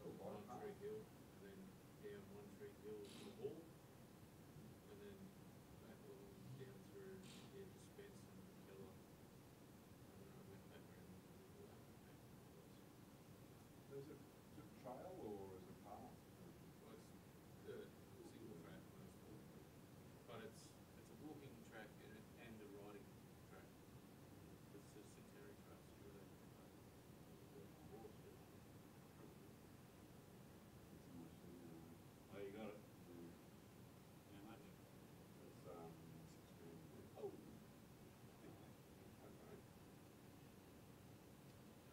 One Tree Hill, and then down One Tree Hill to the hall, and then back along down through Spence and Keller, and then I went back around the middle of that. Is it trail or is it path? Well, it's a single track mostly, but it's a walking track and a riding track. It's a centenary track, so you really walk it. Oh, you got it. How much? It's 6 grand. Oh.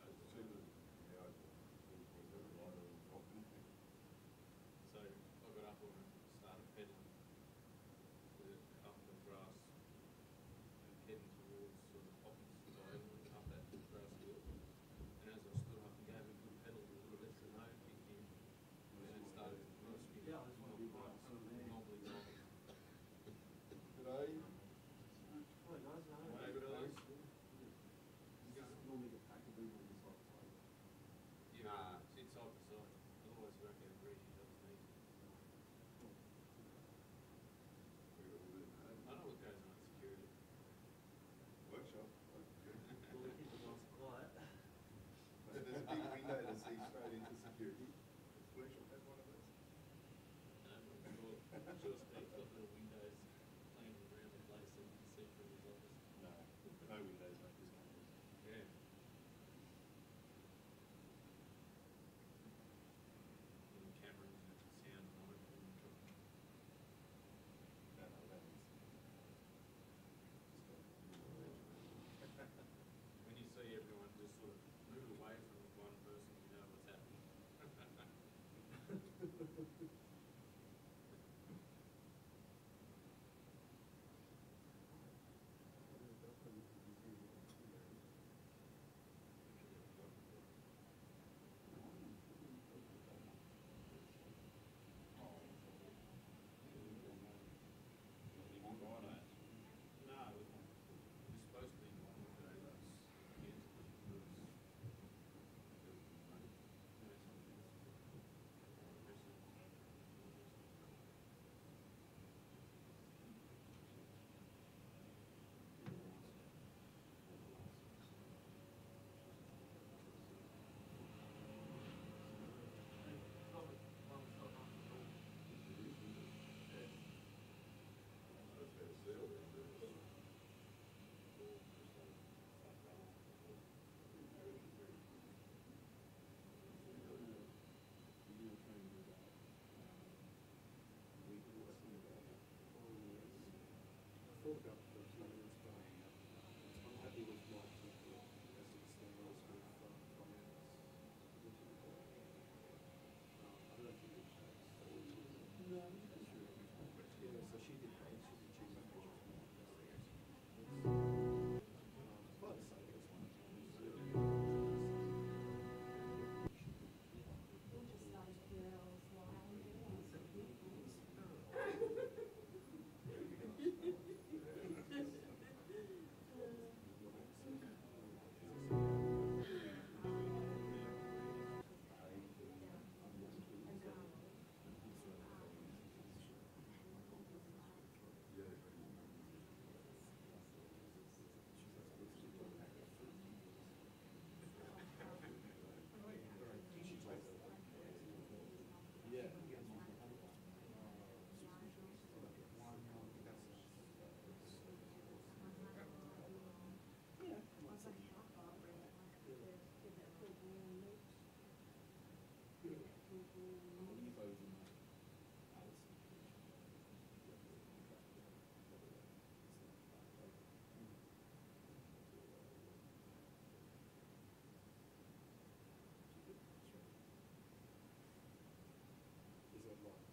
It's cheaper than the other. So I got up and started pedaling up the grass and heading towards sort of Poppies diagonally up that grass hill. And as I stood up and gave a good pedal, a little bit of no kicked in. And it started to cross me. Yeah, I just want to be right in front of me. Knobbly. G'day. Hi guys, no. Hey, fellas. Normally get pack a big one this side. Yeah, it's side by side. Otherwise you won't get a breeze, you just need. I know what goes on at security. Workshop. Well, we keep it nice and quiet. There's a big window to see straight into security. Workshop has one of those. I'm sure Steve's got little windows planted around the place so you can see from his office. No, no windows like this campus. Yeah. Little cameras and sound monitoring. No, that is. When you see everyone just sort of move away from one person, you know what's happening. No, we're supposed to be on today, that's kids, Thought about those numbers, but I'm happy with my people as it stands with finance. I don't think it shows. No, that's true. Yeah, so she did pay, she did choose that picture. Quite the same as one. Just those girls Yeah. Is that like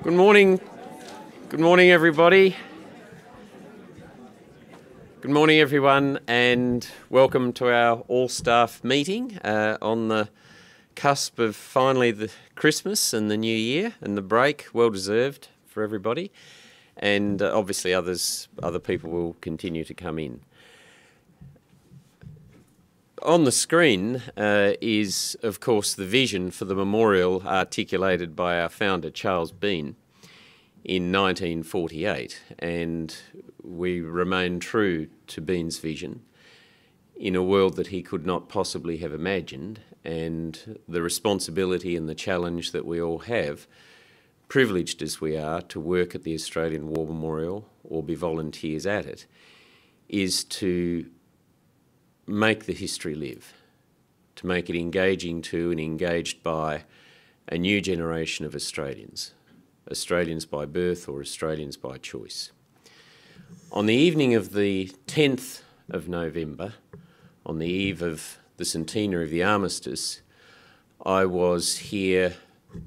Good morning. Good morning, everybody. Good morning, everyone, and welcome to our all-staff meeting on the cusp of finally the Christmas and the New Year and the break, well deserved for everybody. And obviously other people will continue to come in. On the screen is, of course, the vision for the memorial articulated by our founder, Charles Bean, in 1948, and we remain true to Bean's vision in a world that he could not possibly have imagined, and the responsibility and the challenge that we all have, privileged as we are to work at the Australian War Memorial or be volunteers at it, is to make the history live, to make it engaging to and engaged by a new generation of Australians, Australians by birth or Australians by choice. On the evening of the 10th of November, on the eve of the centenary of the armistice, I was here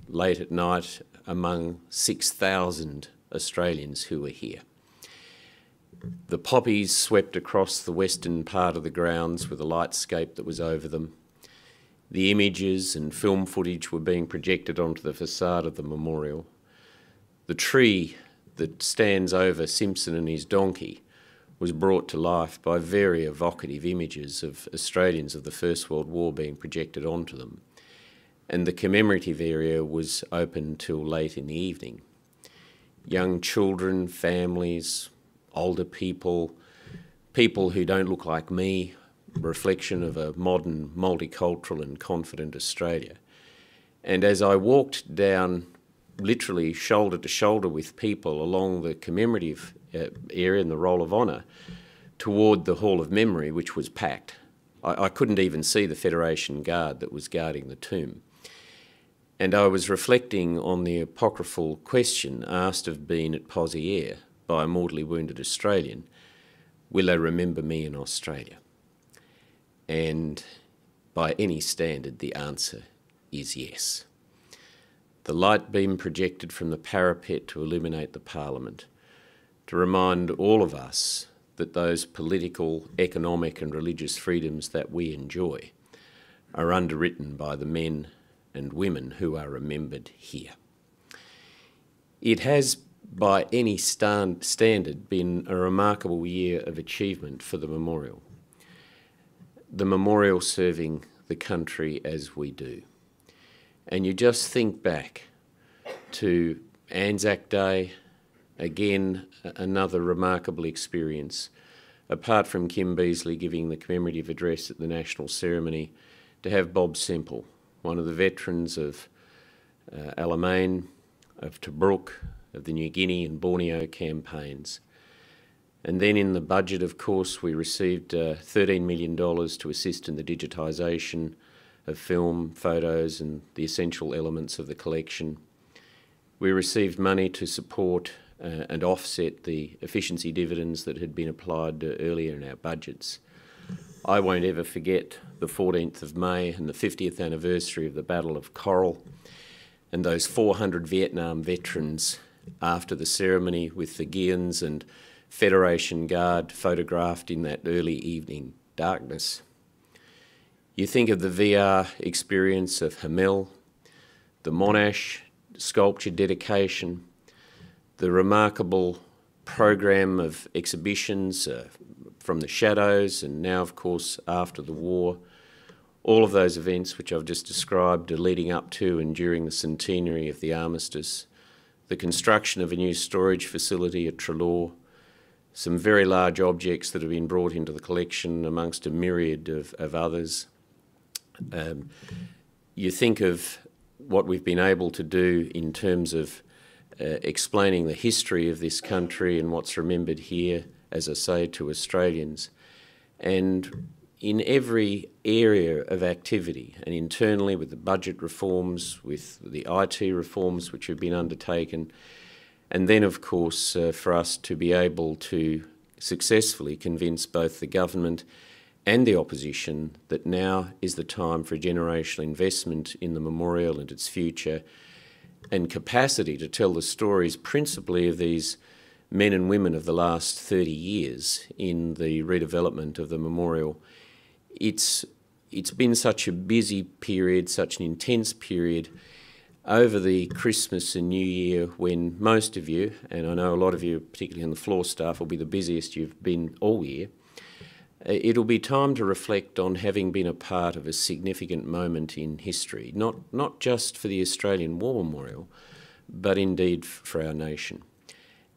late at night among 6,000 Australians who were here. The poppies swept across the western part of the grounds with a lightscape that was over them. The images and film footage were being projected onto the facade of the memorial. The tree that stands over Simpson and his donkey was brought to life by very evocative images of Australians of the First World War being projected onto them. And the commemorative area was open till late in the evening. Young children, families, older people, people who don't look like me, reflection of a modern, multicultural and confident Australia. And as I walked down literally shoulder to shoulder with people along the commemorative area in the Roll of Honour toward the Hall of Memory, which was packed, I couldn't even see the Federation Guard that was guarding the tomb. And I was reflecting on the apocryphal question asked of Bean at Pozieres by a mortally wounded Australian, will they remember me in Australia? And by any standard, the answer is yes. The light beam projected from the parapet to illuminate the Parliament, to remind all of us that those political, economic and religious freedoms that we enjoy are underwritten by the men and women who are remembered here. It has, by any standard, been a remarkable year of achievement for the memorial. The memorial serving the country as we do. And you just think back to Anzac Day, again, another remarkable experience. Apart from Kim Beazley giving the commemorative address at the national ceremony, to have Bob Semple, one of the veterans of Alamein, of Tobruk, of the New Guinea and Borneo campaigns. And then in the budget, of course, we received $13 million to assist in the digitisation of film, photos and the essential elements of the collection. We received money to support and offset the efficiency dividends that had been applied earlier in our budgets. I won't ever forget the 14th of May and the 50th anniversary of the Battle of Coral and those 400 Vietnam veterans after the ceremony with the Guians and Federation Guard photographed in that early evening darkness. You think of the VR experience of Hamel, the Monash sculpture dedication, the remarkable program of exhibitions from the shadows and now, of course, after the war. All of those events which I've just described are leading up to and during the centenary of the armistice, the construction of a new storage facility at Treloar, some very large objects that have been brought into the collection amongst a myriad of others. You think of what we've been able to do in terms of explaining the history of this country and what's remembered here, as I say, to Australians. And in every area of activity, and internally with the budget reforms, with the IT reforms which have been undertaken, and then, of course, for us to be able to successfully convince both the government and the opposition that now is the time for generational investment in the memorial and its future, and capacity to tell the stories principally of these men and women of the last 30 years in the redevelopment of the memorial. It's been such a busy period, such an intense period over the Christmas and New Year, when most of you, and I know a lot of you, particularly on the floor staff, will be the busiest you've been all year. It'll be time to reflect on having been a part of a significant moment in history, not just for the Australian War Memorial, but indeed for our nation.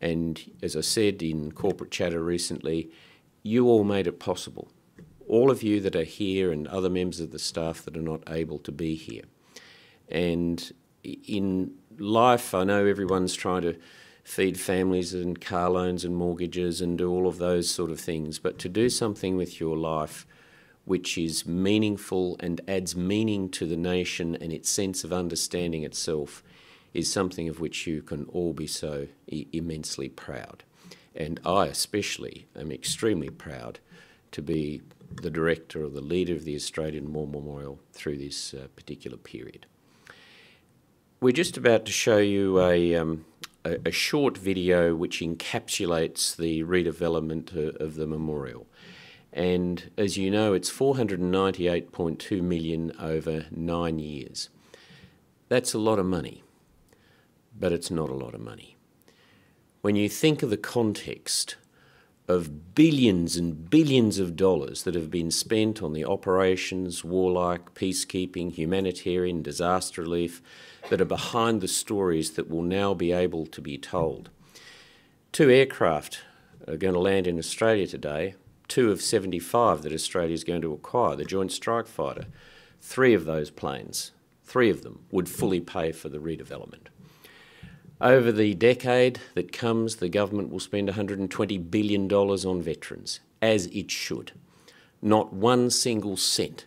And as I said in corporate chatter recently, you all made it possible. All of you that are here and other members of the staff that are not able to be here. And in life, I know everyone's trying to feed families and car loans and mortgages and do all of those sort of things, but to do something with your life which is meaningful and adds meaning to the nation and its sense of understanding itself is something of which you can all be so immensely proud. And I especially am extremely proud to be the director or the leader of the Australian War Memorial through this particular period. We're just about to show you a short video which encapsulates the redevelopment of the memorial. And as you know, it's $498.2 million over 9 years. That's a lot of money, but it's not a lot of money. When you think of the context of billions and billions of dollars that have been spent on the operations, warlike, peacekeeping, humanitarian, disaster relief, that are behind the stories that will now be able to be told. 2 aircraft are going to land in Australia today, 2 of 75 that Australia is going to acquire, the Joint Strike Fighter. 3 of those planes, 3 of them, would fully pay for the redevelopment. Over the decade that comes, the government will spend $120 billion on veterans, as it should. Not one single cent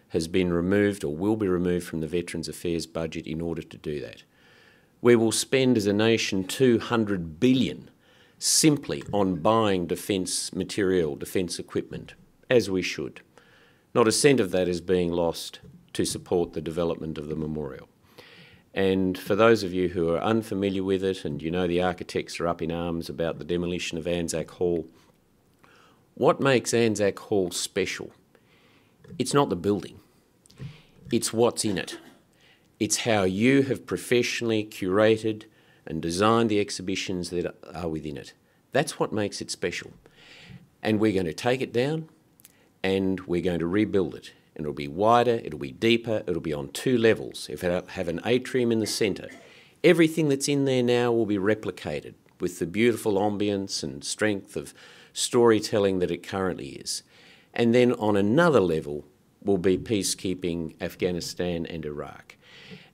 has been removed or will be removed from the Veterans Affairs budget in order to do that. We will spend as a nation $200 billion simply on buying defence material, defence equipment, as we should. Not a cent of that is being lost to support the development of the memorial. And for those of you who are unfamiliar with it, and you know the architects are up in arms about the demolition of Anzac Hall, what makes Anzac Hall special? It's not the building, it's what's in it. It's how you have professionally curated and designed the exhibitions that are within it. That's what makes it special. And we're going to take it down and we're going to rebuild it. And it'll be wider, it'll be deeper, it'll be on 2 levels. It'll have an atrium in the centre. Everything that's in there now will be replicated with the beautiful ambience and strength of storytelling that it currently is. And then on another level will be peacekeeping Afghanistan and Iraq.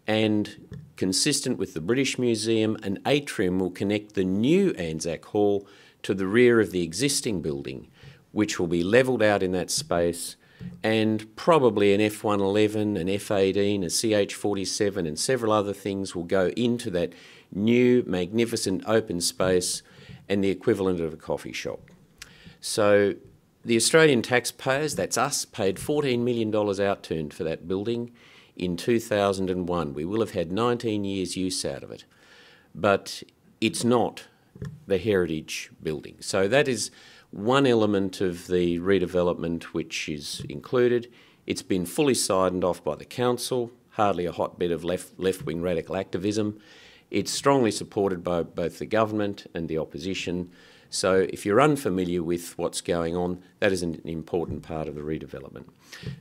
And consistent with the British Museum, an atrium will connect the new Anzac Hall to the rear of the existing building, which will be levelled out in that space, and probably an F-111, an F-18, a CH-47 and several other things will go into that new magnificent open space and the equivalent of a coffee shop. So the Australian taxpayers, that's us, paid $14 million outturned for that building in 2001. We will have had 19 years use out of it, but it's not the heritage building. So that is one element of the redevelopment which is included. It's been fully signed off by the council, hardly a hotbed of left-wing radical activism. It's strongly supported by both the government and the opposition. So if you're unfamiliar with what's going on, that is an important part of the redevelopment.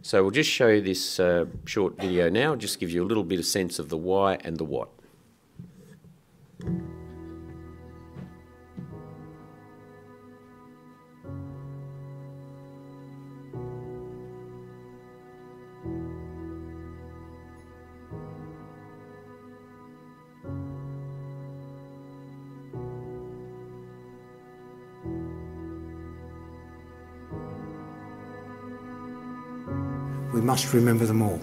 So we'll just show you this short video now, just give you a little bit of sense of the why and the what. We must remember them all.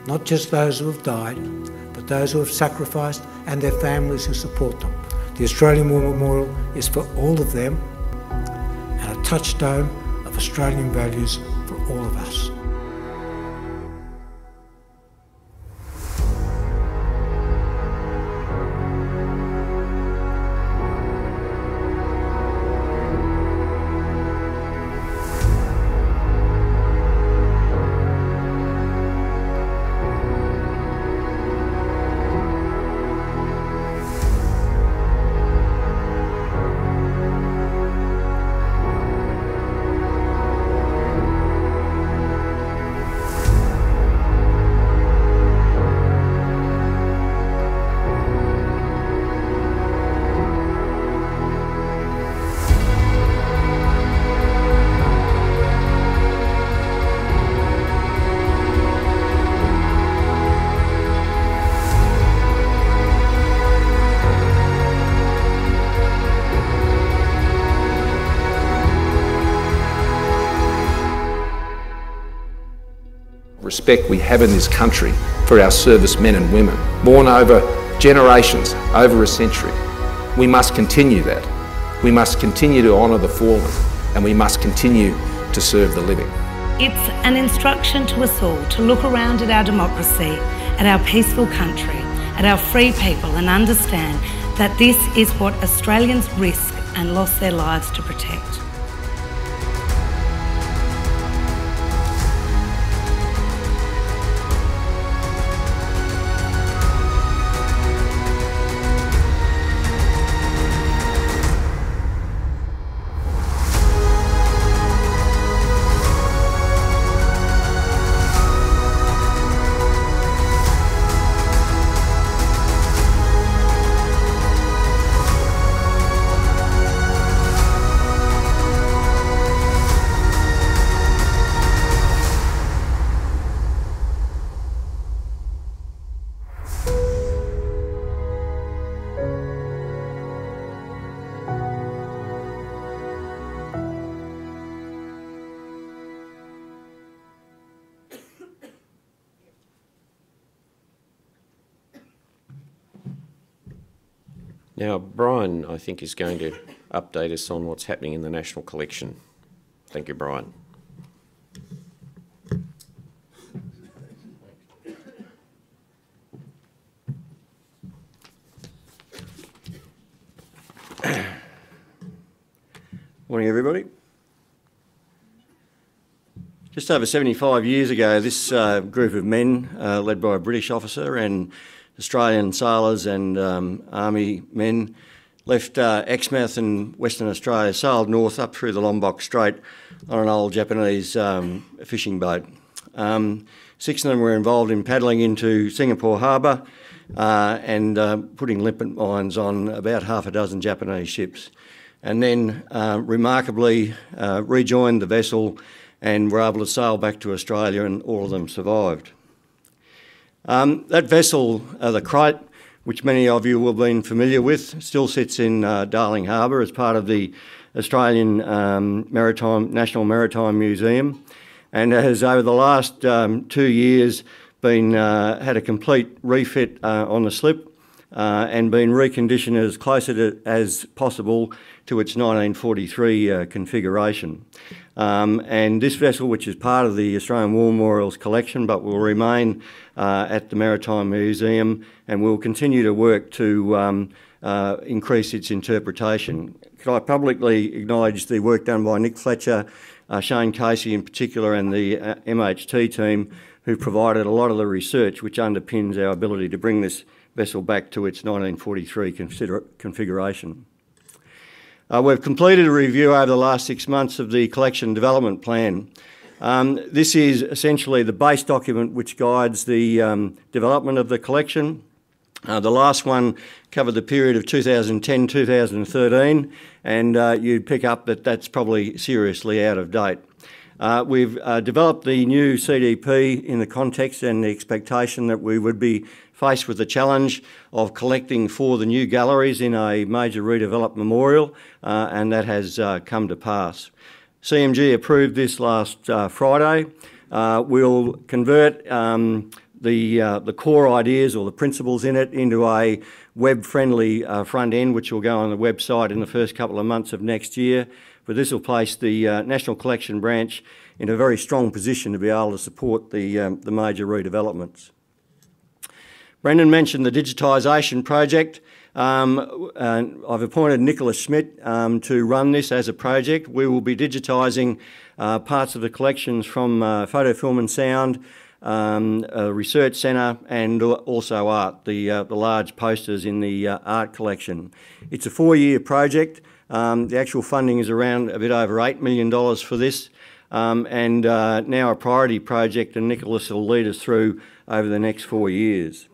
Not just those who have died, but those who have sacrificed and their families who support them. The Australian War Memorial is for all of them and a touchstone of Australian values for all of us. respect we have in this country for our servicemen and women, born over generations, over a century. We must continue that. We must continue to honour the fallen, and we must continue to serve the living. It's an instruction to us all to look around at our democracy, at our peaceful country, at our free people, and understand that this is what Australians risk and lost their lives to protect. Now, Brian, I think, is going to update us on what's happening in the National Collection. Thank you, Brian. Morning, everybody. Just over 75 years ago, this group of men, led by a British officer and Australian sailors and army men, left Exmouth in Western Australia, sailed north up through the Lombok Strait on an old Japanese fishing boat. 6 of them were involved in paddling into Singapore Harbour and putting limpet mines on about half a dozen Japanese ships, and then remarkably rejoined the vessel and were able to sail back to Australia, and all of them survived. That vessel, the Crate, which many of you will have been familiar with, still sits in Darling Harbour as part of the Australian National Maritime Museum, and has over the last 2 years been had a complete refit on the slip and been reconditioned as closer as possible to its 1943 configuration. And this vessel, which is part of the Australian War Memorials collection but will remain at the Maritime Museum, and will continue to work to increase its interpretation. Could I publicly acknowledge the work done by Nick Fletcher, Shane Casey in particular, and the MHT team, who provided a lot of the research which underpins our ability to bring this vessel back to its 1943 configuration. We've completed a review over the last 6 months of the collection development plan. This is essentially the base document which guides the development of the collection. The last one covered the period of 2010-2013, and you'd pick up that that's probably seriously out of date. We've developed the new CDP in the context and the expectation that we would be faced with the challenge of collecting for the new galleries in a major redeveloped memorial, and that has come to pass. CMG approved this last Friday. We'll convert the core ideas or the principles in it into a web-friendly front end, which will go on the website in the first couple of months of next year. But this will place the National Collection Branch in a very strong position to be able to support the major redevelopments. Brendan mentioned the digitisation project. I've appointed Nicholas Schmidt to run this as a project. We will be digitising parts of the collections from photo, film and sound, a research centre, and also art, the large posters in the art collection. It's a 4-year project. The actual funding is around a bit over $8 million for this, and now a priority project, and Nicholas will lead us through over the next 4 years.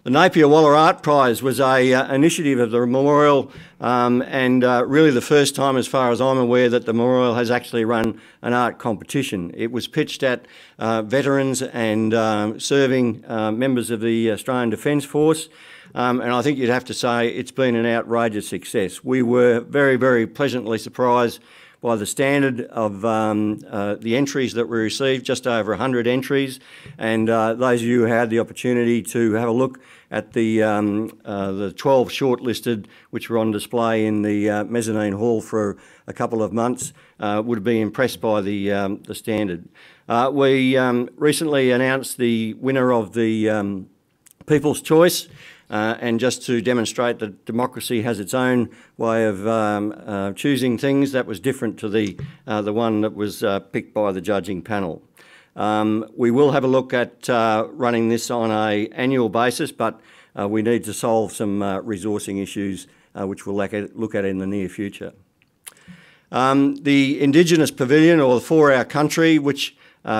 The Napier Waller Art Prize was an initiative of the memorial, and really the first time, as far as I'm aware, that the memorial has actually run an art competition. It was pitched at veterans and serving members of the Australian Defence Force, and I think you'd have to say it's been an outrageous success. We were very, very pleasantly surprised by the standard of the entries that we received, just over 100 entries. And those of you who had the opportunity to have a look at the 12 shortlisted, which were on display in the mezzanine hall for a couple of months, would be impressed by the standard. We recently announced the winner of the People's Choice, and just to demonstrate that democracy has its own way of choosing things, that was different to the one that was picked by the judging panel. We will have a look at running this on an annual basis, but we need to solve some resourcing issues which we'll look at in the near future. The Indigenous Pavilion, or For Our Country, which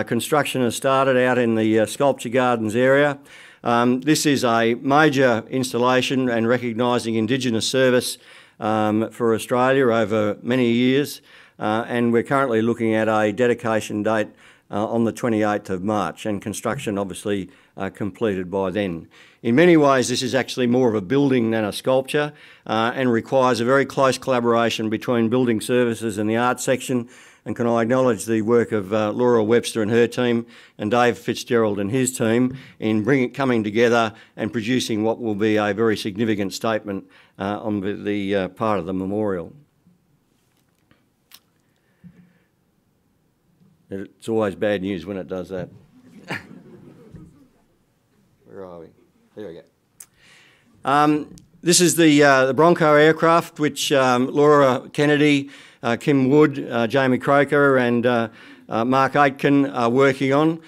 construction has started out in the Sculpture Gardens area. This is a major installation and recognising Indigenous service for Australia over many years, and we're currently looking at a dedication date on the 28th of March, and construction obviously completed by then. In many ways, this is actually more of a building than a sculpture, and requires a very close collaboration between building services and the arts section. And can I acknowledge the work of Laura Webster and her team, and Dave Fitzgerald and his team in coming together and producing what will be a very significant statement on the part of the memorial. It's always bad news when it does that. Where are we? There we go. This is the Bronco aircraft, which Laura Kennedy, Kim Wood, Jamie Croker and Mark Aitken are working on.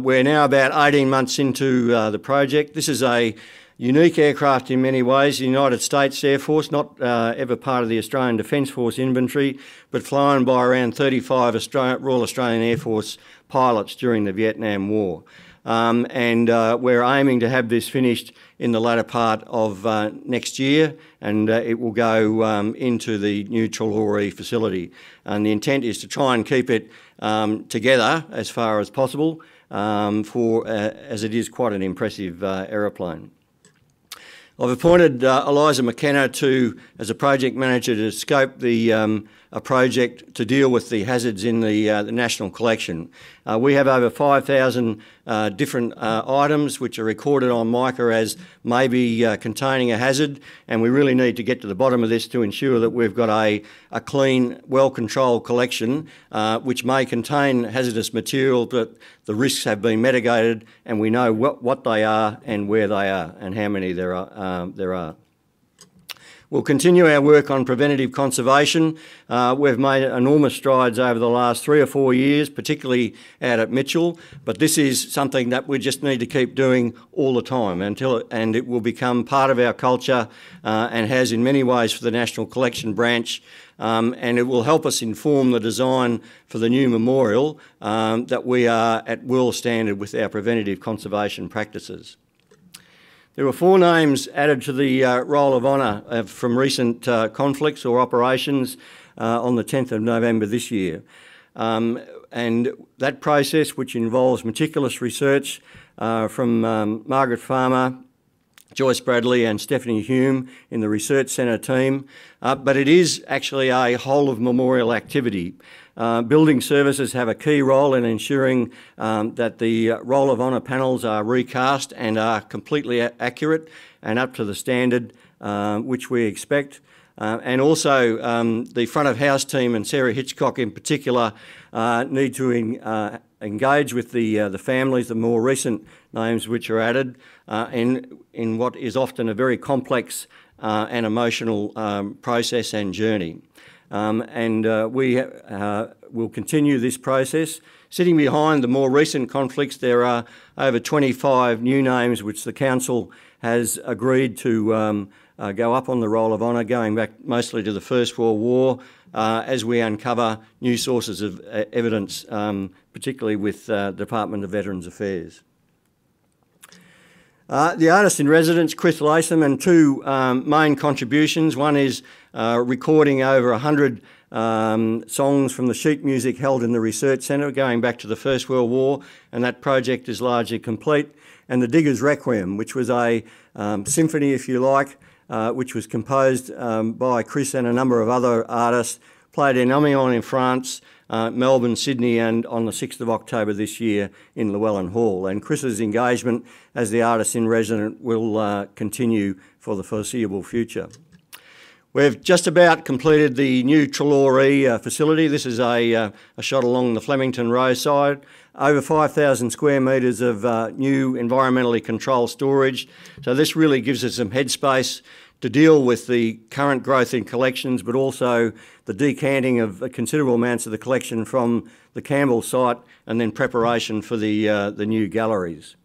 We're now about 18 months into the project. This is a unique aircraft in many ways. The United States Air Force, not ever part of the Australian Defence Force inventory, but flown by around 35 Royal Australian Air Force pilots during the Vietnam War. We're aiming to have this finished in the latter part of next year, and it will go into the new Trelawney facility. And the intent is to try and keep it together as far as possible, as it is quite an impressive aeroplane. I've appointed Eliza McKenna as a project manager to scope a project to deal with the hazards in the National Collection. We have over 5,000 different items which are recorded on mica as maybe containing a hazard, and we really need to get to the bottom of this to ensure that we've got a clean, well-controlled collection which may contain hazardous material, but the risks have been mitigated and we know what they are and where they are and how many there are. We'll continue our work on preventative conservation. We've made enormous strides over the last 3 or 4 years, particularly out at Mitchell, but this is something that we just need to keep doing all the time and it will become part of our culture and has in many ways for the National Collection branch, and it will help us inform the design for the new memorial that we are at world standard with our preventative conservation practices. There were 4 names added to the Roll of Honour from recent conflicts or operations on the 10th of November this year. And that process, which involves meticulous research from Margaret Farmer, Joyce Bradley and Stephanie Hume in the Research Centre team, but it is actually a whole of memorial activity. Building services have a key role in ensuring that the Roll of Honour panels are recast and are completely accurate and up to the standard which we expect. And also the front of house team and Sarah Hitchcock in particular need to engage with the families, the more recent names which are added, in what is often a very complex and emotional process and journey. We will continue this process. Sitting behind the more recent conflicts, there are over 25 new names which the Council has agreed to go up on the Roll of Honour, going back mostly to the First World War, as we uncover new sources of evidence, particularly with the Department of Veterans Affairs. The artist in residence, Chris Latham, and 2 main contributions. One is recording over 100 songs from the sheet music held in the Research Centre going back to the First World War, and that project is largely complete. And the Diggers' Requiem, which was a symphony, if you like, which was composed by Chris and a number of other artists, played in Amiens in France, Melbourne, Sydney, and on the 6th of October this year in Llewellyn Hall. And Chris's engagement as the artist in resident will continue for the foreseeable future. We've just about completed the new Trelawney facility. This is a shot along the Flemington roadside. Over 5,000 square metres of new environmentally controlled storage. So this really gives us some headspace to deal with the current growth in collections, but also the decanting of considerable amounts of the collection from the Campbell site and then preparation for the new galleries.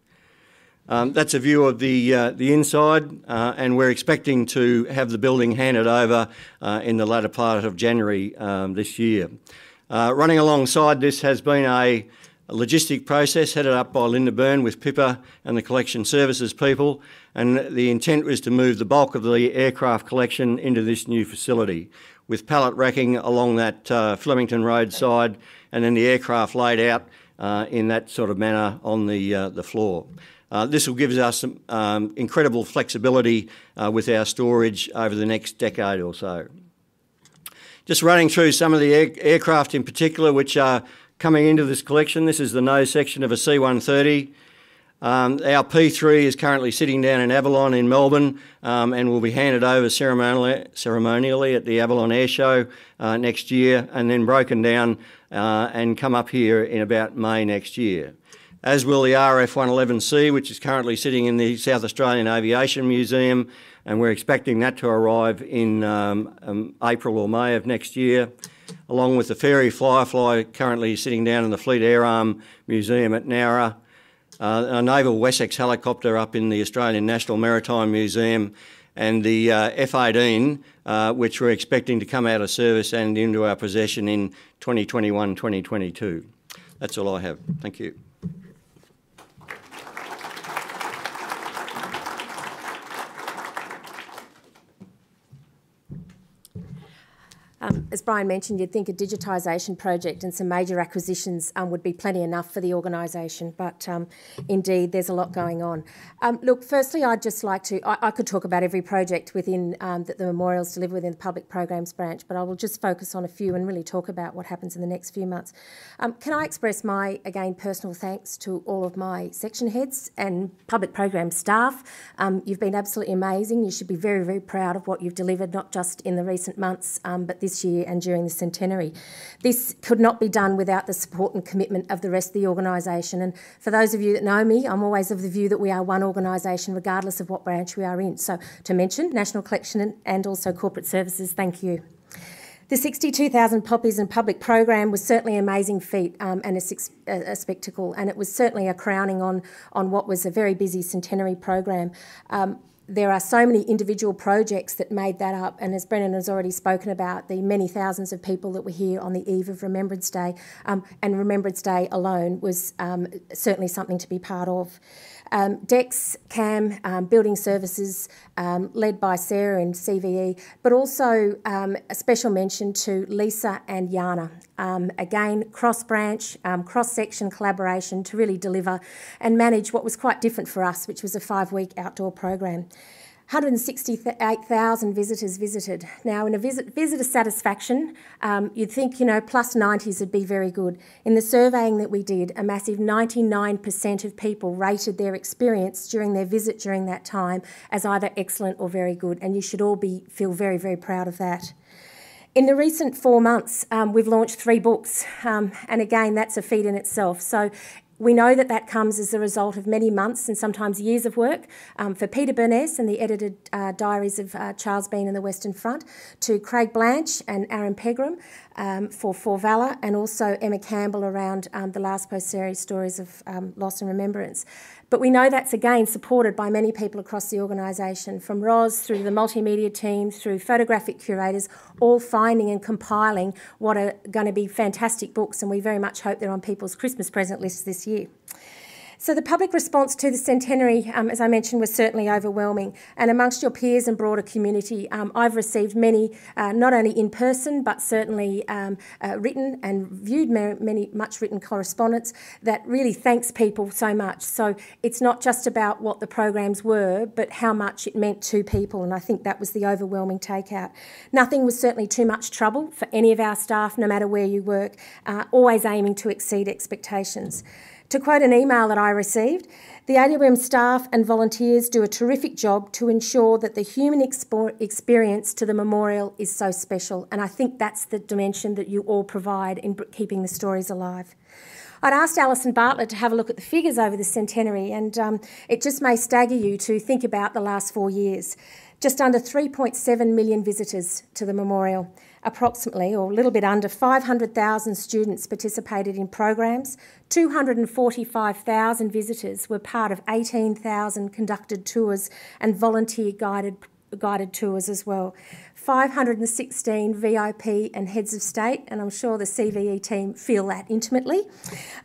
That's a view of the inside, and we're expecting to have the building handed over in the latter part of January this year. Running alongside this has been a logistic process headed up by Linda Byrne with Pippa and the collection services people, and the intent was to move the bulk of the aircraft collection into this new facility with pallet racking along that Flemington Road side, and then the aircraft laid out in that sort of manner on the floor. This will give us some incredible flexibility with our storage over the next decade or so. Just running through some of the aircraft in particular which are coming into this collection. This is the nose section of a C-130. Our P3 is currently sitting down in Avalon in Melbourne and will be handed over ceremonially at the Avalon Air Show next year, and then broken down and come up here in about May next year. As will the RF-111C, which is currently sitting in the South Australian Aviation Museum, and we're expecting that to arrive in April or May of next year, along with the Fairy Firefly currently sitting down in the Fleet Air Arm Museum at Nowra, a naval Wessex helicopter up in the Australian National Maritime Museum, and the F-18, which we're expecting to come out of service and into our possession in 2021-2022. That's all I have. Thank you. As Brian mentioned, you'd think a digitisation project and some major acquisitions would be plenty enough for the organisation, but indeed there's a lot going on. Look, firstly, I'd just like to, I could talk about every project within that the memorials deliver within the public programs branch, but I will just focus on a few and really talk about what happens in the next few months. Can I express my, again, personal thanks to all of my section heads and public program staff. You've been absolutely amazing. You should be very, very proud of what you've delivered, not just in the recent months, but this year and during the centenary. This could not be done without the support and commitment of the rest of the organisation. And for those of you that know me, I'm always of the view that we are one organisation regardless of what branch we are in. So to mention National Collection and also Corporate Services, thank you. The 62,000 poppies and public program was certainly an amazing feat and a spectacle, and it was certainly a crowning on what was a very busy centenary program. There are so many individual projects that made that up, and as Brennan has already spoken about, the many thousands of people that were here on the eve of Remembrance Day, and Remembrance Day alone was certainly something to be part of. DEX, CAM, Building Services, led by Sarah in CVE, but also a special mention to Lisa and Yana. Again, cross-branch, cross-section collaboration to really deliver and manage what was quite different for us, which was a 5-week outdoor program. 168,000 visitors visited. Now, in a visitor satisfaction, you'd think, you know, plus 90s would be very good. In the surveying that we did, a massive 99% of people rated their experience during their visit during that time as either excellent or very good, and you should all feel very, very proud of that. In the recent 4 months, we've launched 3 books, and again, that's a feat in itself. So we know that that comes as a result of many months and sometimes years of work for Peter Burness and the edited diaries of Charles Bean and the Western Front, to Craig Blanche and Aaron Pegram for Valour, and also Emma Campbell around the last post-series stories of loss and remembrance. But we know that's again supported by many people across the organisation, from Roz through the multimedia team, through photographic curators, all finding and compiling what are going to be fantastic books, and we very much hope they're on people's Christmas present lists this year. So the public response to the centenary, as I mentioned, was certainly overwhelming. And amongst your peers and broader community, I've received many, not only in person, but certainly written and viewed much written correspondence that really thanks people so much. So it's not just about what the programs were, but how much it meant to people. And I think that was the overwhelming takeout. Nothing was certainly too much trouble for any of our staff, no matter where you work, always aiming to exceed expectations. To quote an email that I received, the AWM staff and volunteers do a terrific job to ensure that the human experience to the memorial is so special, and I think that's the dimension that you all provide in keeping the stories alive. I'd asked Alison Bartlett to have a look at the figures over the centenary, and it just may stagger you to think about the last 4 years. Just under 3.7 million visitors to the memorial. Approximately, or a little bit under, 500,000 students participated in programs, 245,000 visitors were part of 18,000 conducted tours and volunteer guided tours as well. 516 VIP and heads of state, and I'm sure the CVE team feel that intimately.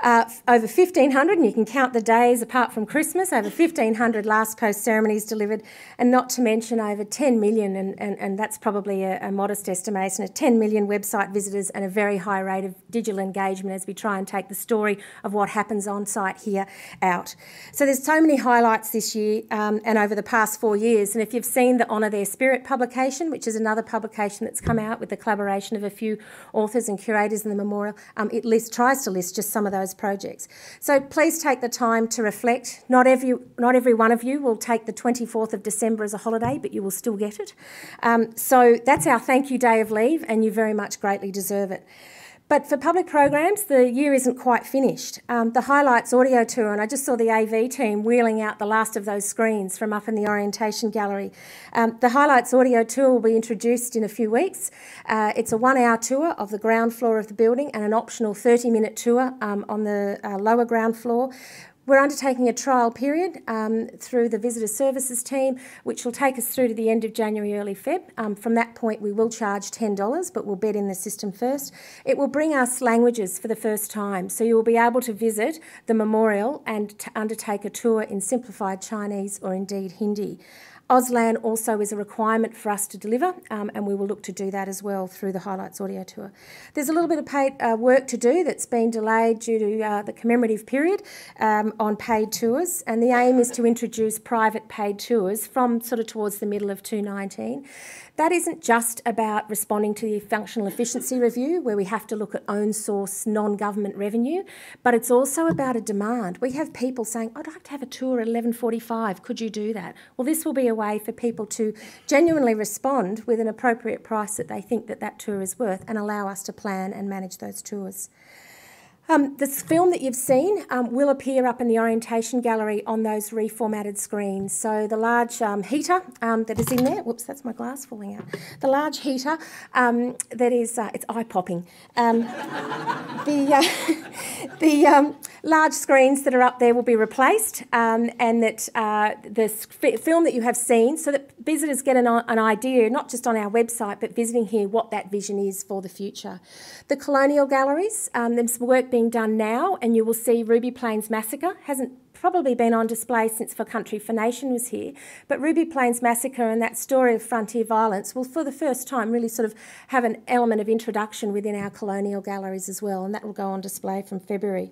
Over 1,500, and you can count the days apart from Christmas, over 1,500 last post ceremonies delivered, and not to mention over 10 million, and that's probably a modest estimation, of 10 million website visitors and a very high rate of digital engagement as we try and take the story of what happens on site here out. So there's so many highlights this year and over the past 4 years, and if you've seen the Honour Their Spirit publication, which is another publication that's come out with the collaboration of a few authors and curators in the memorial, it tries to list just some of those projects. So please take the time to reflect. Not every one of you will take the 24th of December as a holiday, but you will still get it. So that's our thank you day of leave, and you very much greatly deserve it. But for public programs, the year isn't quite finished. The Highlights audio tour, and I just saw the AV team wheeling out the last of those screens from up in the orientation gallery. The Highlights audio tour will be introduced in a few weeks. It's a 1-hour tour of the ground floor of the building and an optional 30-minute tour on the lower ground floor. We're undertaking a trial period through the Visitor Services team, which will take us through to the end of January, early Feb. From that point, we will charge $10, but we'll bed in the system first. It will bring us languages for the first time, so you will be able to visit the memorial and to undertake a tour in simplified Chinese or indeed Hindi. Auslan also is a requirement for us to deliver, and we will look to do that as well through the Highlights audio tour. There's a little bit of paid work to do that's been delayed due to the commemorative period on paid tours, and the aim is to introduce private paid tours from sort of towards the middle of 2019. That isn't just about responding to the functional efficiency review, where we have to look at own source non-government revenue, but it's also about a demand. We have people saying, I'd like to have a tour at 11:45, could you do that? Well, this will be a way for people to genuinely respond with an appropriate price that they think that that tour is worth, and allow us to plan and manage those tours. This film that you've seen will appear up in the orientation gallery on those reformatted screens. So the large heater that is in there, whoops, that's my glass falling out. The large heater that is, it's eye-popping. The large screens that are up there will be replaced, and that the film that you have seen, so that visitors get an idea, not just on our website, but visiting here, what that vision is for the future. The colonial galleries, there's work being done now, and you will see Ruby Plains Massacre. Hasn't probably been on display since For Country for Nation was here, but Ruby Plains Massacre and that story of frontier violence will for the first time really sort of have an element of introduction within our colonial galleries as well, and that will go on display from February.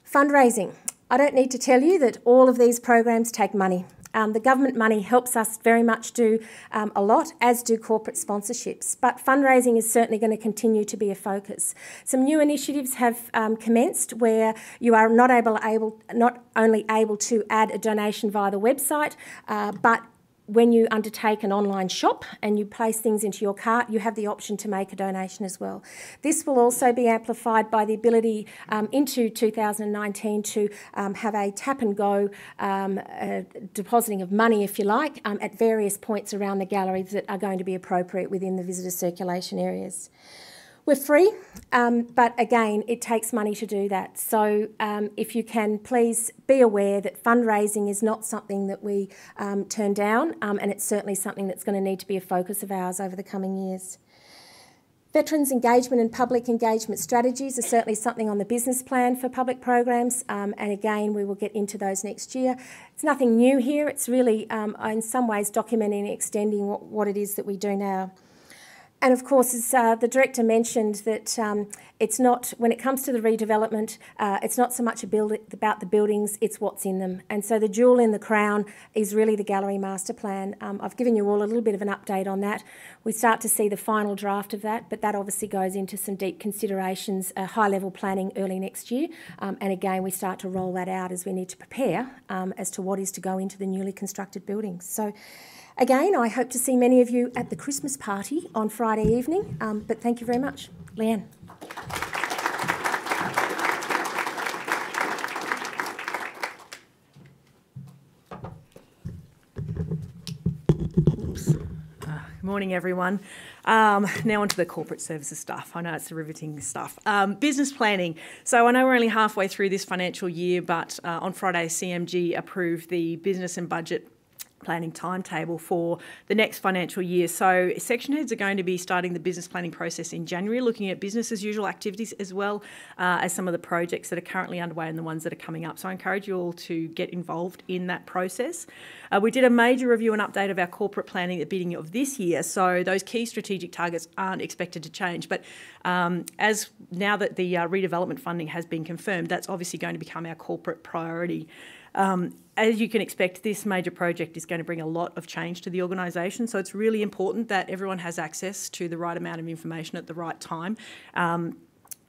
Fundraising. I don't need to tell you that all of these programs take money. The government money helps us very much do a lot, as do corporate sponsorships, but fundraising is certainly going to continue to be a focus. Some new initiatives have commenced where you are not only able to add a donation via the website, but when you undertake an online shop and you place things into your cart, you have the option to make a donation as well. This will also be amplified by the ability into 2019 to have a tap and go depositing of money, if you like, at various points around the gallery that are going to be appropriate within the visitor circulation areas. We're free, but again, it takes money to do that. So if you can, please be aware that fundraising is not something that we turn down, and it's certainly something that's going to need to be a focus of ours over the coming years. Veterans engagement and public engagement strategies are certainly something on the business plan for public programs, and again we will get into those next year. It's nothing new here, it's really in some ways documenting and extending what it is that we do now. And of course, as the Director mentioned, that it's not, when it comes to the redevelopment, it's not so much about the buildings, it's what's in them. And so the jewel in the crown is really the gallery master plan. I've given you all a little bit of an update on that. We start to see the final draft of that, but that obviously goes into some deep considerations, high-level planning early next year. And again, we start to roll that out as we need to prepare as to what is to go into the newly constructed buildings. So, again, I hope to see many of you at the Christmas party on Friday evening, but thank you very much. Leanne. Good morning, everyone. Now onto the corporate services stuff. I know it's the riveting stuff. Business planning. So I know we're only halfway through this financial year, but on Friday, CMG approved the business and budget planning timetable for the next financial year. So section heads are going to be starting the business planning process in January, looking at business as usual activities as well as some of the projects that are currently underway and the ones that are coming up. So I encourage you all to get involved in that process. We did a major review and update of our corporate planning at the beginning of this year. So those key strategic targets aren't expected to change. But as now that the redevelopment funding has been confirmed, that's obviously going to become our corporate priority. As you can expect, this major project is going to bring a lot of change to the organisation, so it's really important that everyone has access to the right amount of information at the right time.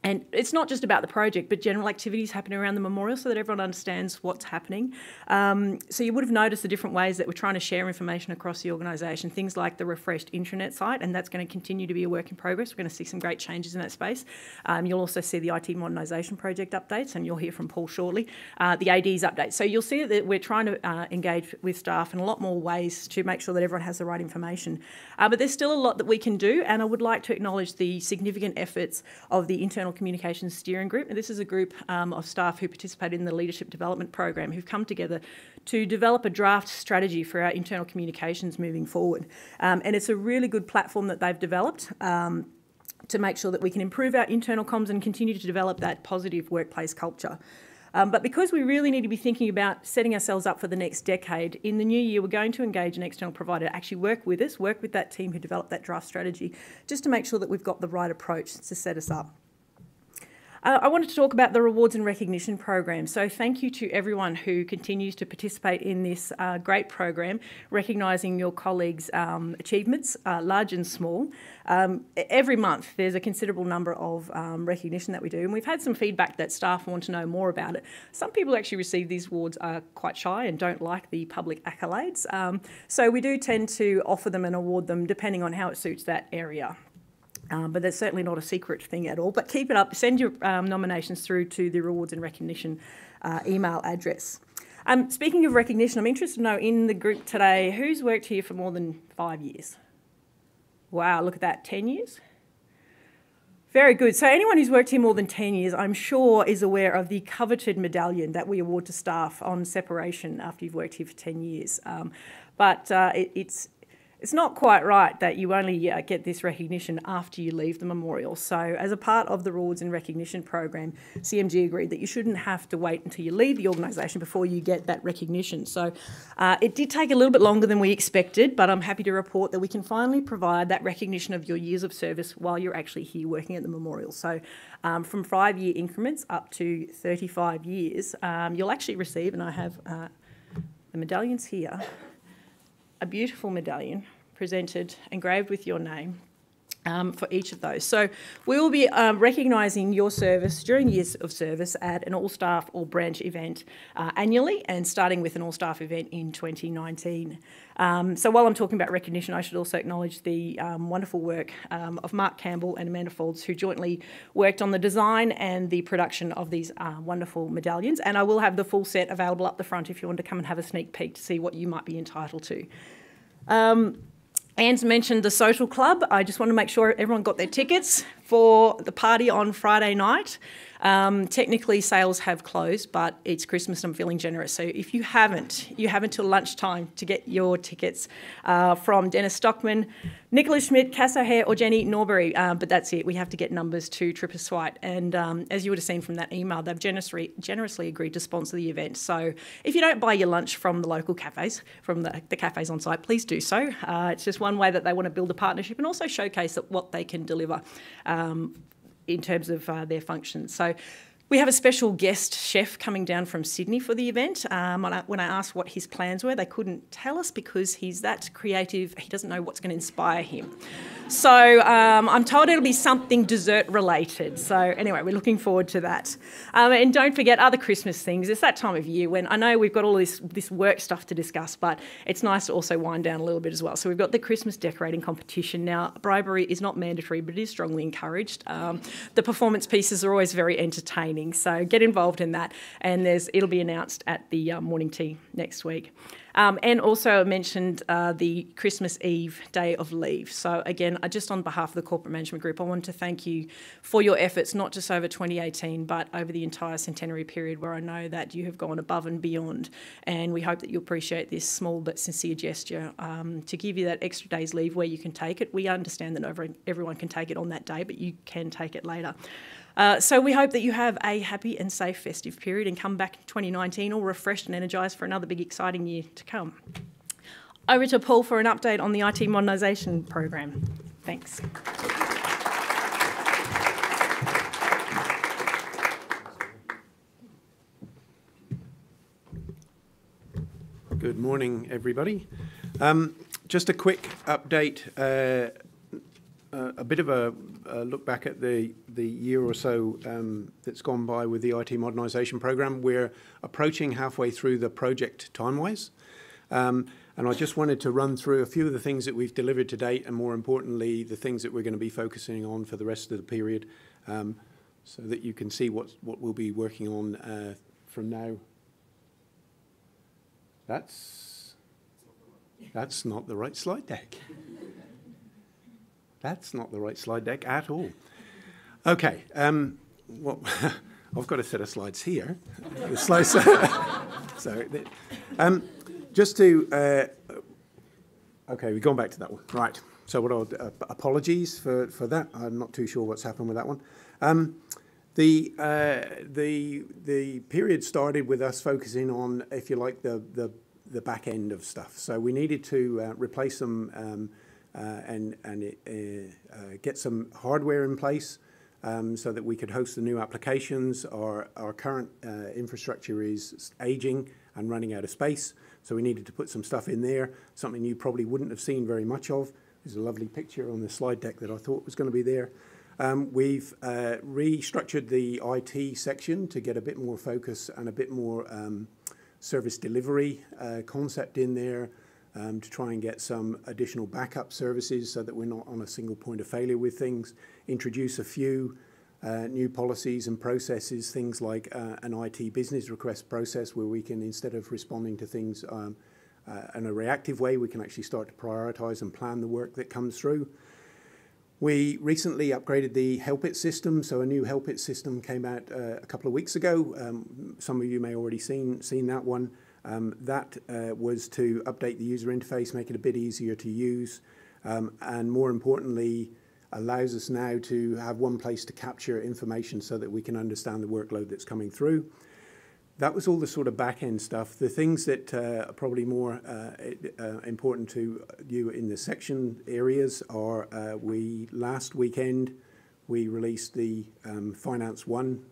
And it's not just about the project, but general activities happening around the memorial so that everyone understands what's happening. So you would have noticed the different ways that we're trying to share information across the organisation, things like the refreshed intranet site, and that's going to continue to be a work in progress. We're going to see some great changes in that space. You'll also see the IT modernisation project updates, and you'll hear from Paul shortly, the AD's updates. So you'll see that we're trying to engage with staff in a lot more ways to make sure that everyone has the right information. But there's still a lot that we can do, and I would like to acknowledge the significant efforts of the internal communications steering group. Now, this is a group of staff who participate in the leadership development program who've come together to develop a draft strategy for our internal communications moving forward. And it's a really good platform that they've developed to make sure that we can improve our internal comms and continue to develop that positive workplace culture. But because we really need to be thinking about setting ourselves up for the next decade, in the new year we're going to engage an external provider to actually work with us, work with that team who developed that draft strategy, just to make sure that we've got the right approach to set us up. I wanted to talk about the rewards and recognition program. So thank you to everyone who continues to participate in this great program, recognising your colleagues' achievements, large and small. Every month there's a considerable number of recognition that we do, and we've had some feedback that staff want to know more about it. Some people actually receive these awards are quite shy and don't like the public accolades. So we do tend to offer them and award them depending on how it suits that area. But that's certainly not a secret thing at all. But keep it up. Send your nominations through to the Rewards and Recognition email address. Speaking of recognition, I'm interested to know in the group today, who's worked here for more than 5 years? Wow, look at that, 10 years? Very good. So anyone who's worked here more than 10 years, I'm sure, is aware of the coveted medallion that we award to staff on separation after you've worked here for 10 years. It's not quite right that you only get this recognition after you leave the memorial. So as a part of the Rewards and Recognition program, CMG agreed that you shouldn't have to wait until you leave the organisation before you get that recognition. So it did take a little bit longer than we expected, but I'm happy to report that we can finally provide that recognition of your years of service while you're actually here working at the memorial. So from 5-year increments up to 35 years, you'll actually receive, and I have the medallions here, a beautiful medallion presented, engraved with your name for each of those. So we will be recognising your service during years of service at an all-staff or branch event annually, and starting with an all-staff event in 2019. So while I'm talking about recognition, I should also acknowledge the wonderful work of Mark Campbell and Amanda Folds, who jointly worked on the design and the production of these wonderful medallions. And I will have the full set available up the front if you want to come and have a sneak peek to see what you might be entitled to. Anne's mentioned the social club. I just want to make sure everyone got their tickets for the party on Friday night. Technically, sales have closed, but it's Christmas and I'm feeling generous. So if you haven't, you have until lunchtime to get your tickets from Dennis Stockman, Nicholas Schmidt, Cass O'Hare or Jenny Norbury. But that's it. We have to get numbers to Tripper White. And as you would have seen from that email, they've generously agreed to sponsor the event. So if you don't buy your lunch from the local cafes, from the cafes on site, please do so. It's just one way that they want to build a partnership and also showcase what they can deliver in terms of their functions. So we have a special guest chef coming down from Sydney for the event. When I asked what his plans were, they couldn't tell us because he's that creative, he doesn't know what's going to inspire him. So I'm told it'll be something dessert related. So anyway, we're looking forward to that. And don't forget other Christmas things. It's that time of year when I know we've got all this work stuff to discuss, but it's nice to also wind down a little bit as well. So we've got the Christmas decorating competition. Now, bribery is not mandatory, but it is strongly encouraged. The performance pieces are always very entertaining. So get involved in that, and it'll be announced at the morning tea next week. And also I mentioned the Christmas Eve day of leave. So again, just on behalf of the Corporate Management Group, I want to thank you for your efforts, not just over 2018, but over the entire centenary period where I know that you have gone above and beyond. And we hope that you appreciate this small but sincere gesture to give you that extra day's leave where you can take it. We understand that not everyone can take it on that day, but you can take it later. So we hope that you have a happy and safe festive period and come back in 2019 all refreshed and energised for another big exciting year to come. Over to Paul for an update on the IT modernisation program. Thanks. Good morning, everybody. Just a quick update. A bit of a look back at the year or so that's gone by with the IT modernisation program. We're approaching halfway through the project time-wise. And I just wanted to run through a few of the things that we've delivered to date and, more importantly, the things that we're going to be focusing on for the rest of the period so that you can see what we'll be working on from now. That's not the right slide deck. That's not the right slide deck at all. Okay, well, I've got a set of slides here. The slides, just to, okay, we've gone back to that one. Right, so apologies for that. I'm not too sure what's happened with that one. The period started with us focusing on, if you like, the back end of stuff. So we needed to replace some and get some hardware in place so that we could host the new applications. Our current infrastructure is aging and running out of space, so we needed to put some stuff in there, something you probably wouldn't have seen very much of. There's a lovely picture on the slide deck that I thought was going to be there. We've restructured the IT section to get a bit more focus and a bit more service delivery concept in there, to try and get some additional backup services so that we're not on a single point of failure with things, introduce a few new policies and processes, things like an IT business request process where we can, instead of responding to things in a reactive way, we can actually start to prioritise and plan the work that comes through. We recently upgraded the Help It system, so a new Help It system came out a couple of weeks ago. Some of you may already seen that one. That was to update the user interface, make it a bit easier to use, and more importantly, allows us now to have one place to capture information so that we can understand the workload that's coming through. That was all the sort of back-end stuff. The things that are probably more important to you in the section areas are last weekend we released the Finance One,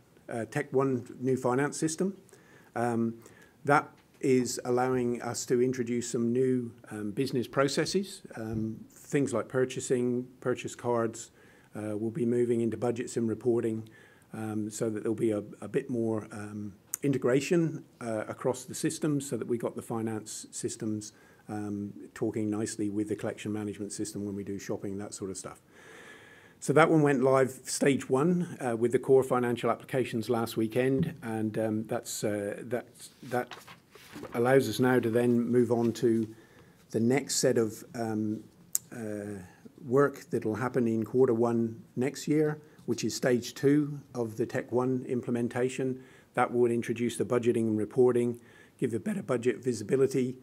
Tech One new finance system. That is allowing us to introduce some new business processes, things like purchasing, purchase cards. We'll be moving into budgets and reporting so that there'll be a bit more integration across the systems so that we got the finance systems talking nicely with the collection management system when we do shopping, that sort of stuff. So that one went live stage one with the core financial applications last weekend, and that allows us now to then move on to the next set of work that will happen in Q1 next year, which is stage 2 of the Tech 1 implementation. That would introduce the budgeting and reporting, give a better budget visibility,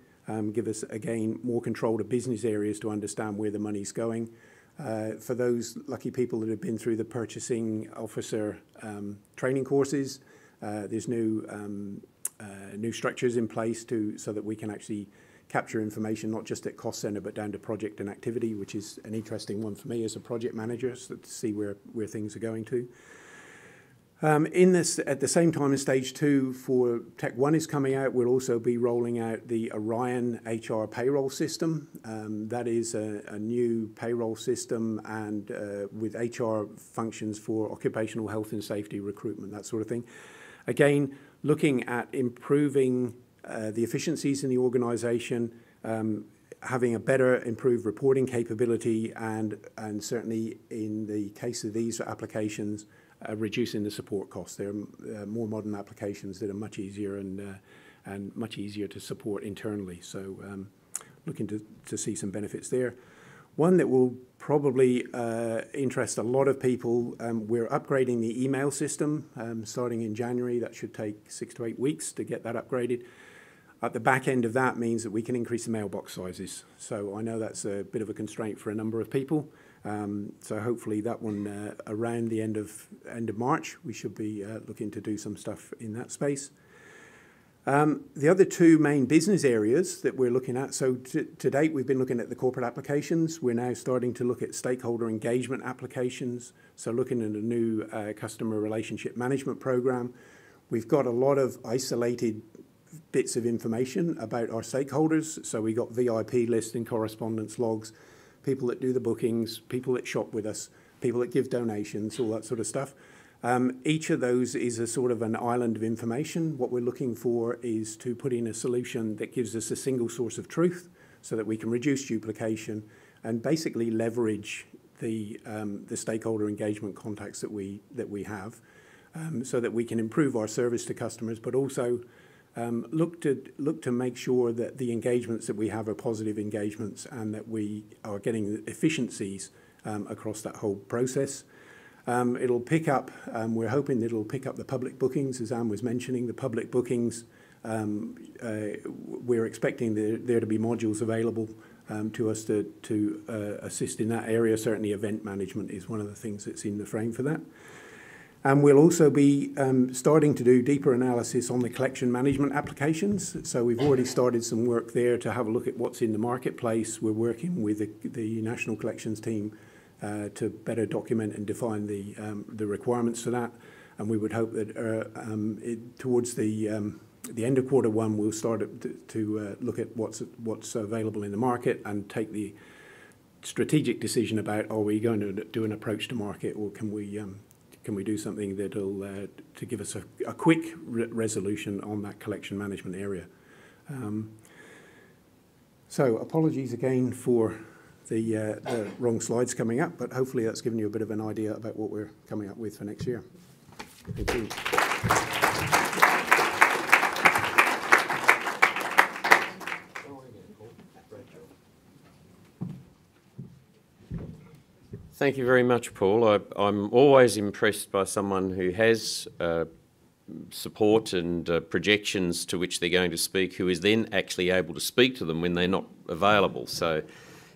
give us, again, more control to business areas to understand where the money's going. For those lucky people that have been through the purchasing officer training courses, there's new structures in place so that we can actually capture information not just at cost centre but down to project and activity, which is an interesting one for me as a project manager, so to see where things are going to. At the same time as stage 2 for Tech 1 is coming out, we'll also be rolling out the Orion HR payroll system. That is a new payroll system and with HR functions for occupational health and safety, recruitment, that sort of thing. Again, looking at improving the efficiencies in the organisation, having a better improved reporting capability and certainly in the case of these applications, reducing the support costs. They're more modern applications that are much easier and much easier to support internally. So looking to see some benefits there. One that will probably interest a lot of people, we're upgrading the email system starting in January. That should take 6 to 8 weeks to get that upgraded. At the back end of that means that we can increase the mailbox sizes. So I know that's a bit of a constraint for a number of people. So hopefully that one around the end of March, we should be looking to do some stuff in that space. The other two main business areas that we're looking at, so to date we've been looking at the corporate applications. We're now starting to look at stakeholder engagement applications, so looking at a new customer relationship management program. We've got a lot of isolated bits of information about our stakeholders, so we got VIP lists and correspondence logs, people that do the bookings, people that shop with us, people that give donations, all that sort of stuff. Each of those is a sort of an island of information. What we're looking for is to put in a solution that gives us a single source of truth so that we can reduce duplication and basically leverage the stakeholder engagement contacts that we have so that we can improve our service to customers, but also look to make sure that the engagements that we have are positive engagements and that we are getting efficiencies across that whole process. It'll pick up, we're hoping that it'll pick up the public bookings, as Anne was mentioning. The public bookings, we're expecting there to be modules available to us to assist in that area. Certainly event management is one of the things that's in the frame for that. And we'll also be starting to do deeper analysis on the collection management applications. So we've already started some work there to have a look at what's in the marketplace. We're working with the National Collections team to better document and define the requirements for that. And we would hope that towards the end of Q1, we'll start to look at what's available in the market and take the strategic decision about, are we going to do an approach to market, or can we do something that'll to give us a quick resolution on that collection management area. So apologies again for the wrong slides coming up, but hopefully that's given you a bit of an idea about what we're coming up with for next year. Thank you. Thank you very much, Paul. I'm always impressed by someone who has support and projections to which they're going to speak, who is then actually able to speak to them when they're not available. So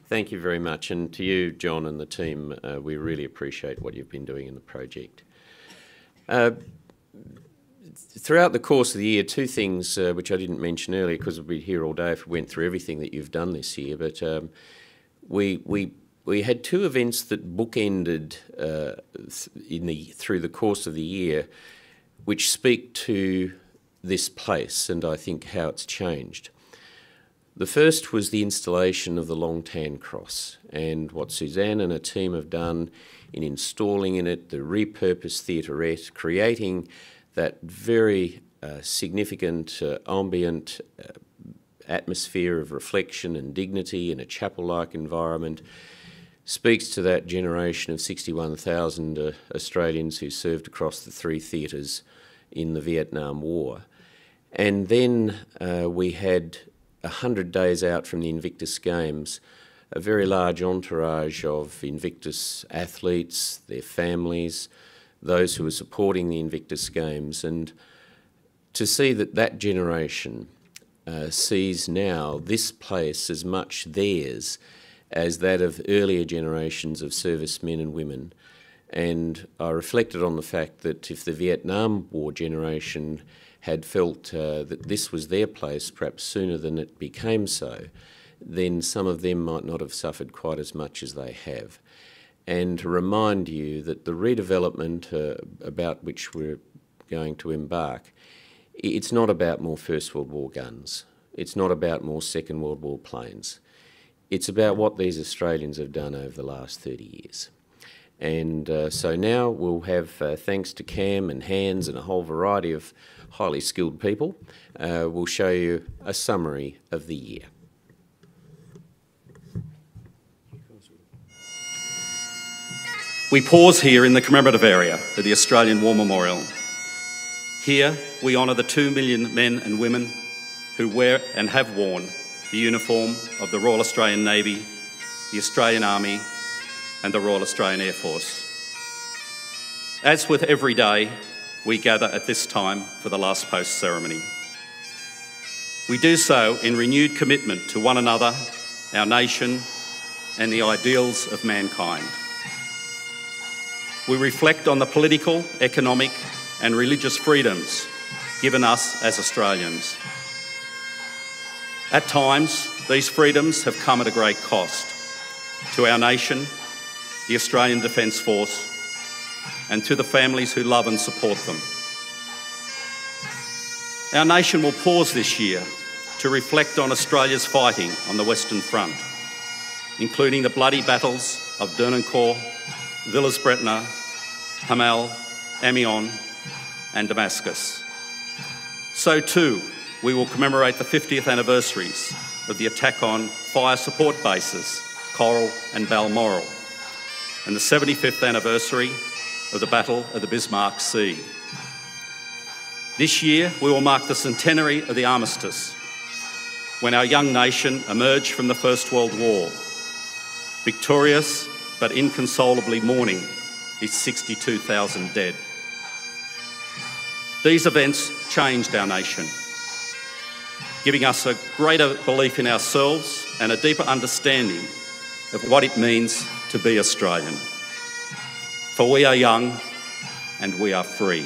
thank you very much. And to you, John, and the team, we really appreciate what you've been doing in the project. Throughout the course of the year, two things which I didn't mention earlier, because we'd be here all day if we went through everything that you've done this year, but we had two events that bookended through the course of the year, which speak to this place and I think how it's changed. The first was the installation of the Long Tan Cross, and what Suzanne and her team have done in installing in it the repurposed theatrette, creating that very significant ambient atmosphere of reflection and dignity in a chapel-like environment, speaks to that generation of 61,000 Australians who served across the three theatres in the Vietnam War. And then we had 100 days out from the Invictus Games, a very large entourage of Invictus athletes, their families, those who were supporting the Invictus Games, and to see that that generation sees now this place as much theirs as that of earlier generations of servicemen and women. And I reflected on the fact that if the Vietnam War generation had felt that this was their place perhaps sooner than it became so, then some of them might not have suffered quite as much as they have. And to remind you that the redevelopment about which we're going to embark, it's not about more First World War guns. It's not about more Second World War planes. It's about what these Australians have done over the last 30 years. And so now we'll have, thanks to Cam and Hans and a whole variety of highly skilled people, we'll show you a summary of the year. We pause here in the commemorative area of the Australian War Memorial. Here we honour the 2 million men and women who wear and have worn the uniform of the Royal Australian Navy, the Australian Army and the Royal Australian Air Force. As with every day, we gather at this time for the last post ceremony. We do so in renewed commitment to one another, our nation and the ideals of mankind. We reflect on the political, economic and religious freedoms given us as Australians. At times, these freedoms have come at a great cost to our nation, the Australian Defence Force, and to the families who love and support them. Our nation will pause this year to reflect on Australia's fighting on the Western Front, including the bloody battles of Dernancourt, Villers-Bretonneux, Hamel, Amiens and Damascus. So too, we will commemorate the 50th anniversaries of the attack on fire support bases, Coral and Balmoral, and the 75th anniversary of the Battle of the Bismarck Sea. This year, we will mark the centenary of the armistice, when our young nation emerged from the First World War, victorious but inconsolably mourning its 62,000 dead. These events changed our nation, giving us a greater belief in ourselves and a deeper understanding of what it means to be Australian. For we are young and we are free.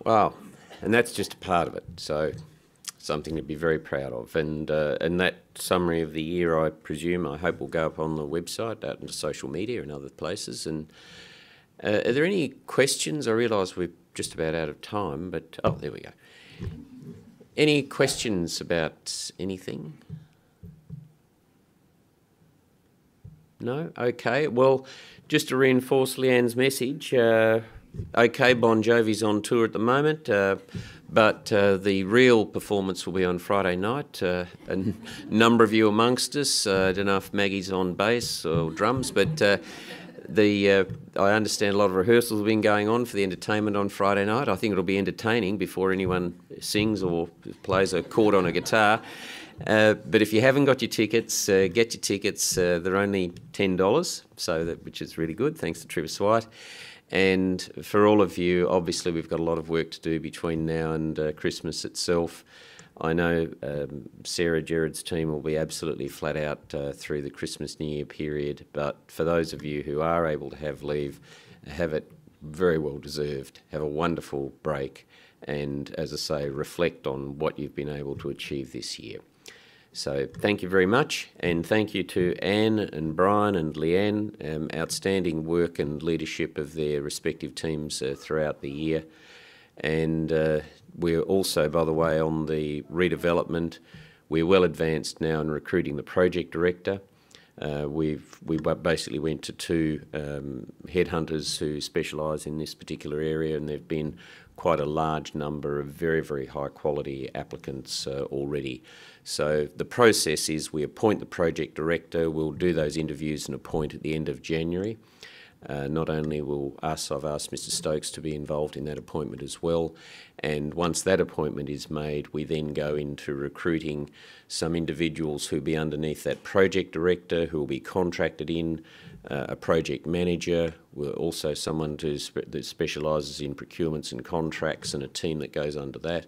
Wow, and that's just a part of it, so something to be very proud of. And that summary of the year, I presume, I hope will go up on the website, out into social media and other places. And are there any questions? I realise we're just about out of time, but, oh, there we go. Any questions about anything? No? Okay. Well, just to reinforce Leanne's message, okay, Bon Jovi's on tour at the moment, but the real performance will be on Friday night. A number of you amongst us, I don't know if Maggie's on bass or drums, but I understand a lot of rehearsals have been going on for the entertainment on Friday night. I think it'll be entertaining before anyone sings or plays a chord on a guitar. But if you haven't got your tickets, get your tickets. They're only $10, which is really good, thanks to Travis White. And for all of you, obviously we've got a lot of work to do between now and Christmas itself. I know Sarah Gerard's team will be absolutely flat out through the Christmas New Year period, but for those of you who are able to have leave, have it very well deserved. Have a wonderful break and, as I say, reflect on what you've been able to achieve this year. So thank you very much, and thank you to Anne and Brian and Leanne, outstanding work and leadership of their respective teams throughout the year. And we're also, by the way, on the redevelopment, we're well advanced now in recruiting the project director. We basically went to 2 headhunters who specialise in this particular area, and there have been quite a large number of very, very high quality applicants already. So the process is we appoint the project director, we'll do those interviews and appoint at the end of January. Not only will I've asked Mr Stokes to be involved in that appointment as well, and once that appointment is made, we then go into recruiting some individuals who'll be underneath that project director, who will be contracted in, a project manager, also someone that specialises in procurements and contracts, and a team that goes under that.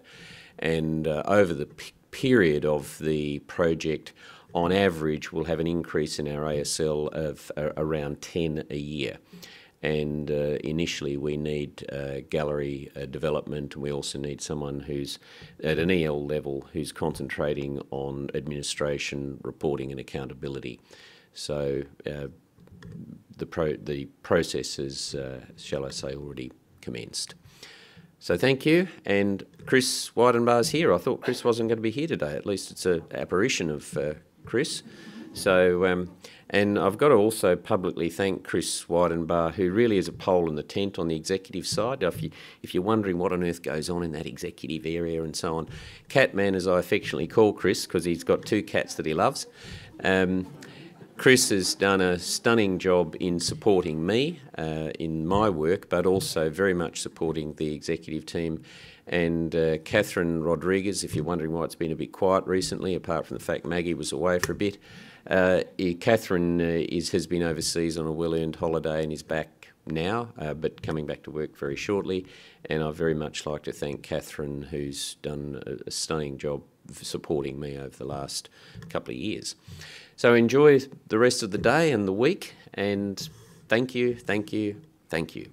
And over the period of the project, on average, we'll have an increase in our ASL of around 10 a year. And initially we need gallery development, and we also need someone who's at an EL level who's concentrating on administration, reporting and accountability. So the process is, shall I say, already commenced. So thank you, and Chris Weidenbar's here. I thought Chris wasn't going to be here today. At least it's an apparition of Chris. So, and I've got to also publicly thank Chris Weidenbar, who really is a pole in the tent on the executive side. If you're wondering what on earth goes on in that executive area and so on, Catman, as I affectionately call Chris, because he's got 2 cats that he loves. Chris has done a stunning job in supporting me in my work, but also very much supporting the executive team. And Catherine Rodriguez, if you're wondering why it's been a bit quiet recently, apart from the fact Maggie was away for a bit, Catherine has been overseas on a well-earned holiday and is back now, but coming back to work very shortly. And I'd very much like to thank Catherine, who's done a stunning job supporting me over the last couple of years. So enjoy the rest of the day and the week, and thank you, thank you, thank you.